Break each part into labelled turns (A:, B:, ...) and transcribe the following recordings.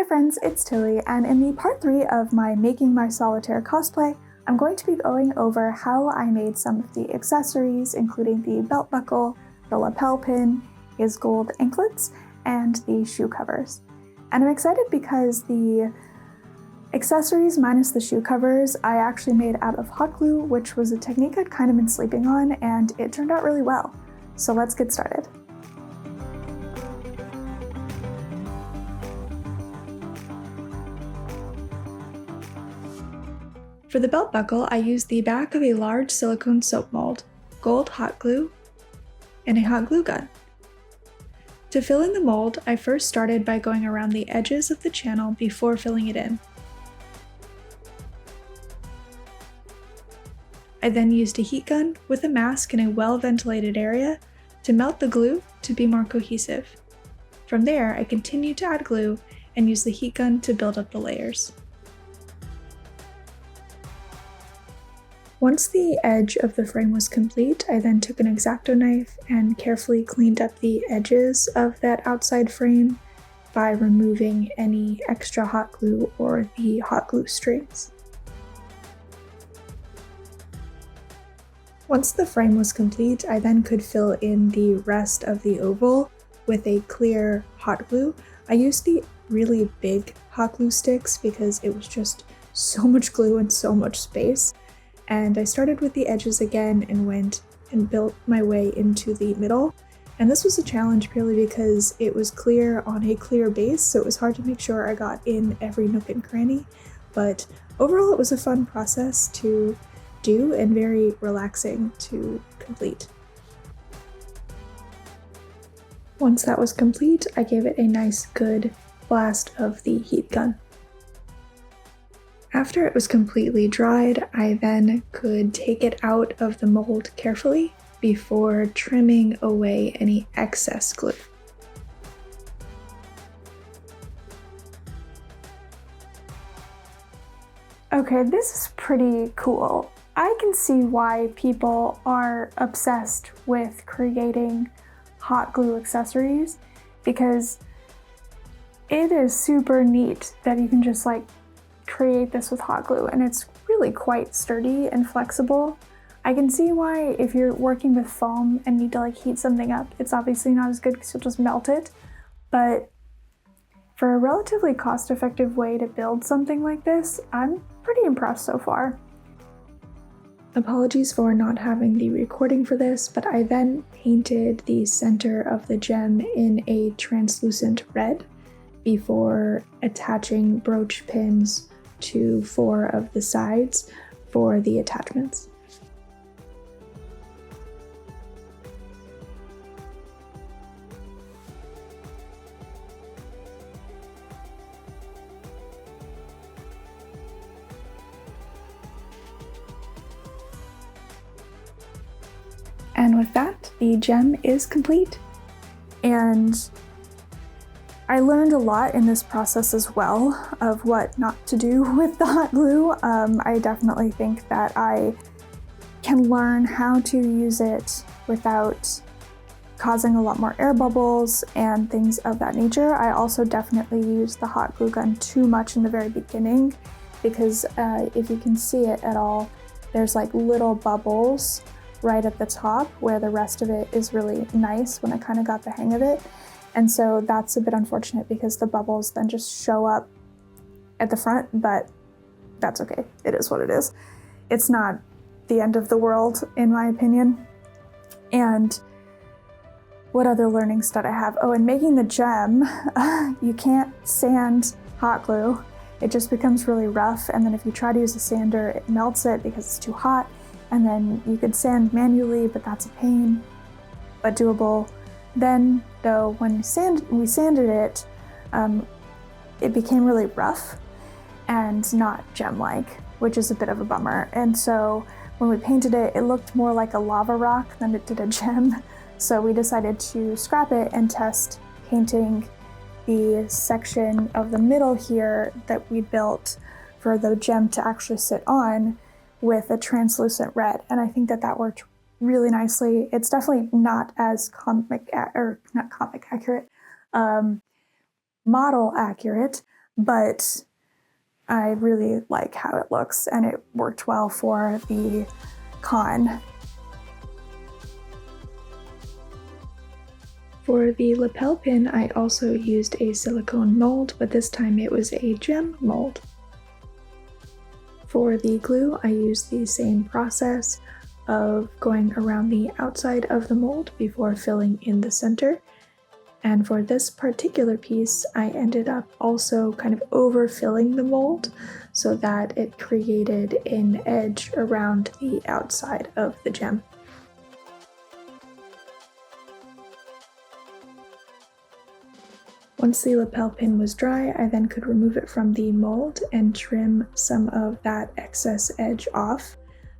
A: Hi friends, it's Tilly, and in the part 3 of my Making My Solitaire Cosplay, I'm going to be going over how I made some of the accessories, including the belt buckle, the lapel pin, his gold anklets, and the shoe covers. And I'm excited because the accessories minus the shoe covers I actually made out of hot glue, which was a technique I'd kind of been sleeping on, and it turned out really well. So let's get started. For the belt buckle, I used the back of a large silicone soap mold, gold hot glue, and a hot glue gun. To fill in the mold, I first started by going around the edges of the channel before filling it in. I then used a heat gun with a mask in a well-ventilated area to melt the glue to be more cohesive. From there, I continued to add glue and use the heat gun to build up the layers. Once the edge of the frame was complete, I then took an X-Acto knife and carefully cleaned up the edges of that outside frame by removing any extra hot glue or the hot glue strings. Once the frame was complete, I then could fill in the rest of the oval with a clear hot glue. I used the really big hot glue sticks because it was just so much glue and so much space. And I started with the edges again and went and built my way into the middle. And this was a challenge purely because it was clear on a clear base, so it was hard to make sure I got in every nook and cranny. But overall, it was a fun process to do and very relaxing to complete. Once that was complete, I gave it a nice good blast of the heat gun. After it was completely dried, I then could take it out of the mold carefully before trimming away any excess glue. Okay, this is pretty cool. I can see why people are obsessed with creating hot glue accessories because it is super neat that you can just create this with hot glue, and it's really quite sturdy and flexible. I can see why if you're working with foam and need to heat something up, it's obviously not as good because you'll just melt it, but for a relatively cost-effective way to build something like this, I'm pretty impressed so far. Apologies for not having the recording for this, but I then painted the center of the gem in a translucent red before attaching brooch pins to 4 of the sides for the attachments. And with that, the gem is complete. And I learned a lot in this process as well of what not to do with the hot glue. I definitely think that I can learn how to use it without causing a lot more air bubbles and things of that nature. I also definitely used the hot glue gun too much in the very beginning because if you can see it at all, there's little bubbles right at the top where the rest of it is really nice when I kind of got the hang of it. And so that's a bit unfortunate because the bubbles then just show up at the front, but that's okay. It is what it is. It's not the end of the world, in my opinion. And what other learnings did I have? Oh, and making the gem, you can't sand hot glue. It just becomes really rough. And then if you try to use a sander, it melts it because it's too hot. And then you could sand manually, but that's a pain, but doable. Then, though, when we sanded it, it became really rough and not gem-like, which is a bit of a bummer. And so when we painted it, it looked more like a lava rock than it did a gem. So we decided to scrap it and test painting the section of the middle here that we built for the gem to actually sit on with a translucent red. And I think that worked really nicely. It's definitely not as model accurate, but I really like how it looks and it worked well for the con. For the lapel pin, I also used a silicone mold, but this time it was a gem mold. For the glue, I used the same process of going around the outside of the mold before filling in the center. And for this particular piece, I ended up also kind of overfilling the mold so that it created an edge around the outside of the gem. Once the lapel pin was dry, I then could remove it from the mold and trim some of that excess edge off.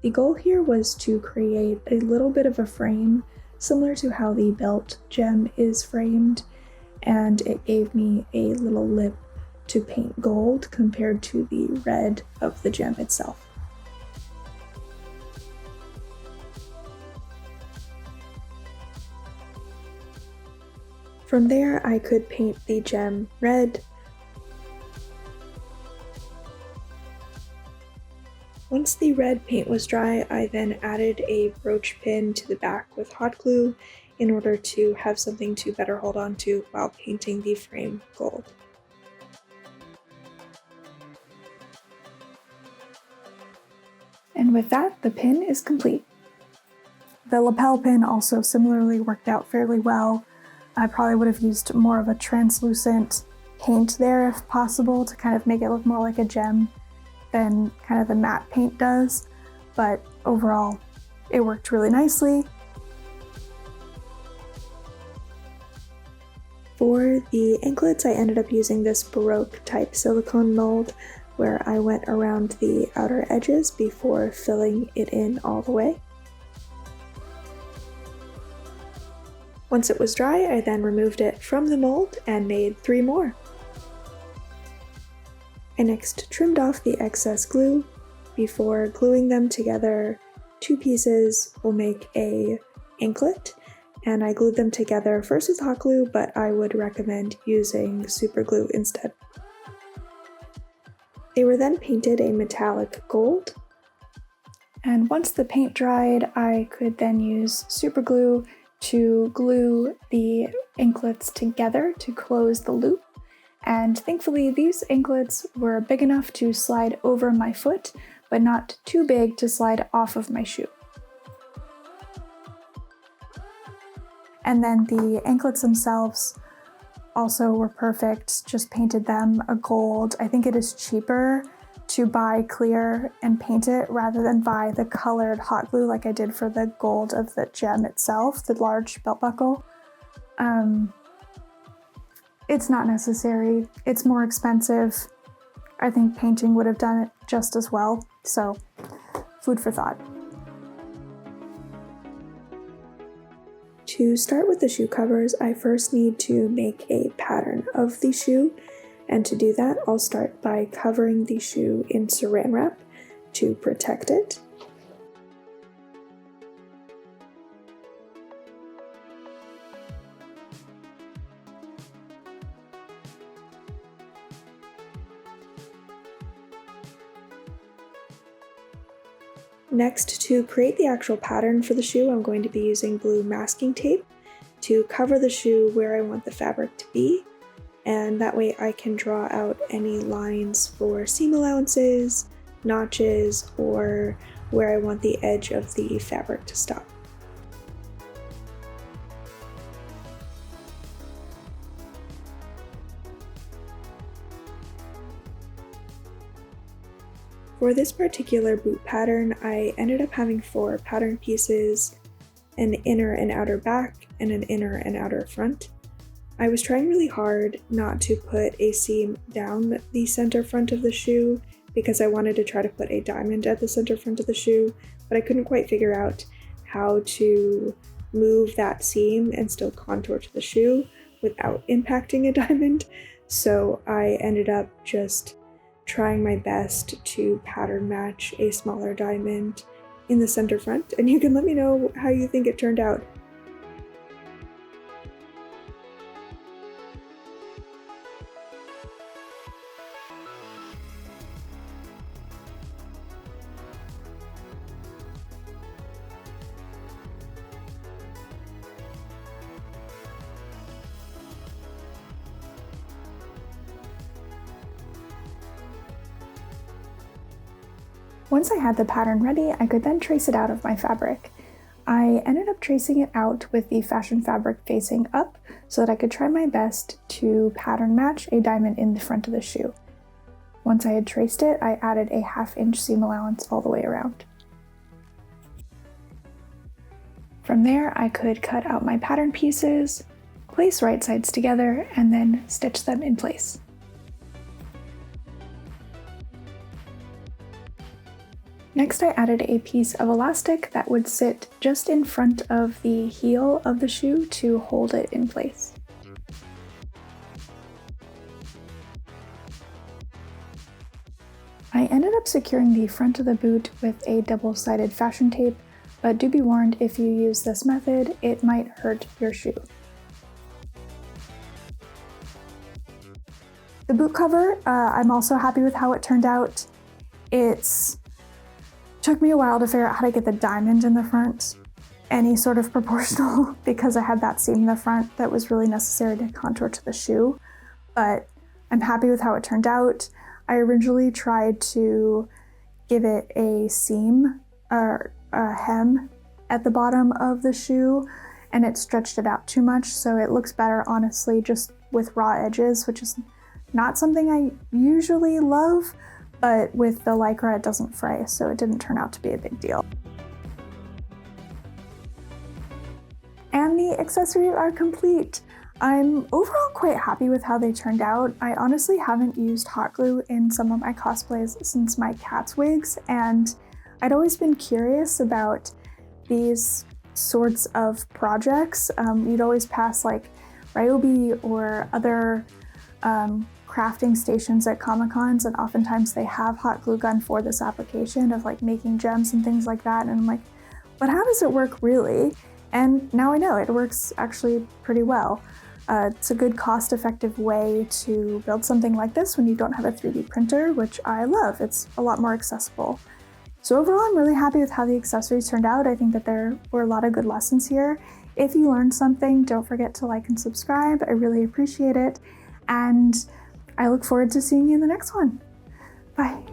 A: The goal here was to create a little bit of a frame, similar to how the belt gem is framed, and it gave me a little lip to paint gold compared to the red of the gem itself. From there, I could paint the gem red. Once the red paint was dry, I then added a brooch pin to the back with hot glue in order to have something to better hold on to while painting the frame gold. And with that, the pin is complete. The lapel pin also similarly worked out fairly well. I probably would have used more of a translucent paint there if possible to kind of make it look more like a gem than kind of the matte paint does, but overall it worked really nicely. For the anklets, I ended up using this Baroque type silicone mold where I went around the outer edges before filling it in all the way. Once it was dry, I then removed it from the mold and made 3 more. I next trimmed off the excess glue. Before gluing them together, 2 pieces will make a anklet, and I glued them together first with hot glue, but I would recommend using super glue instead. They were then painted a metallic gold, and once the paint dried, I could then use super glue to glue the anklets together to close the loop. And thankfully these anklets were big enough to slide over my foot, but not too big to slide off of my shoe. And then the anklets themselves also were perfect, just painted them a gold. I think it is cheaper to buy clear and paint it rather than buy the colored hot glue like I did for the gold of the gem itself, the large belt buckle. It's not necessary. It's more expensive. I think painting would have done it just as well, so food for thought. To start with the shoe covers, I first need to make a pattern of the shoe. And to do that, I'll start by covering the shoe in saran wrap to protect it. Next, to create the actual pattern for the shoe, I'm going to be using blue masking tape to cover the shoe where I want the fabric to be. And that way I can draw out any lines for seam allowances, notches, or where I want the edge of the fabric to stop. For this particular boot pattern, I ended up having 4 pattern pieces, an inner and outer back, and an inner and outer front. I was trying really hard not to put a seam down the center front of the shoe because I wanted to try to put a diamond at the center front of the shoe, but I couldn't quite figure out how to move that seam and still contour to the shoe without impacting a diamond. So I ended up just trying my best to pattern match a smaller diamond in the center front, and you can let me know how you think it turned out. Once I had the pattern ready, I could then trace it out of my fabric. I ended up tracing it out with the fashion fabric facing up so that I could try my best to pattern match a diamond in the front of the shoe. Once I had traced it, I added a 1/2 inch seam allowance all the way around. From there, I could cut out my pattern pieces, place right sides together, and then stitch them in place. Next, I added a piece of elastic that would sit just in front of the heel of the shoe to hold it in place. I ended up securing the front of the boot with a double-sided fashion tape, but do be warned, if you use this method, it might hurt your shoe. The boot cover, I'm also happy with how it turned out. It took me a while to figure out how to get the diamond in the front any sort of proportional because I had that seam in the front that was really necessary to contour to the shoe, but I'm happy with how it turned out. I originally tried to give it a seam or a hem at the bottom of the shoe, and it stretched it out too much, so it looks better honestly just with raw edges, which is not something I usually love, but with the Lycra it doesn't fray, so it didn't turn out to be a big deal. And the accessories are complete. I'm overall quite happy with how they turned out. I honestly haven't used hot glue in some of my cosplays since my cat's wigs, and I'd always been curious about these sorts of projects. You'd always pass like Ryobi or other crafting stations at Comic-Cons, and oftentimes they have hot glue gun for this application of like making gems and things like that, and I'm like, but how does it work really? And now I know it works actually pretty well. It's a good cost-effective way to build something like this when you don't have a 3D printer, which I love. It's a lot more accessible. So overall, I'm really happy with how the accessories turned out. I think that there were a lot of good lessons here. If you learned something, don't forget to like and subscribe. I really appreciate it. And I look forward to seeing you in the next one. Bye.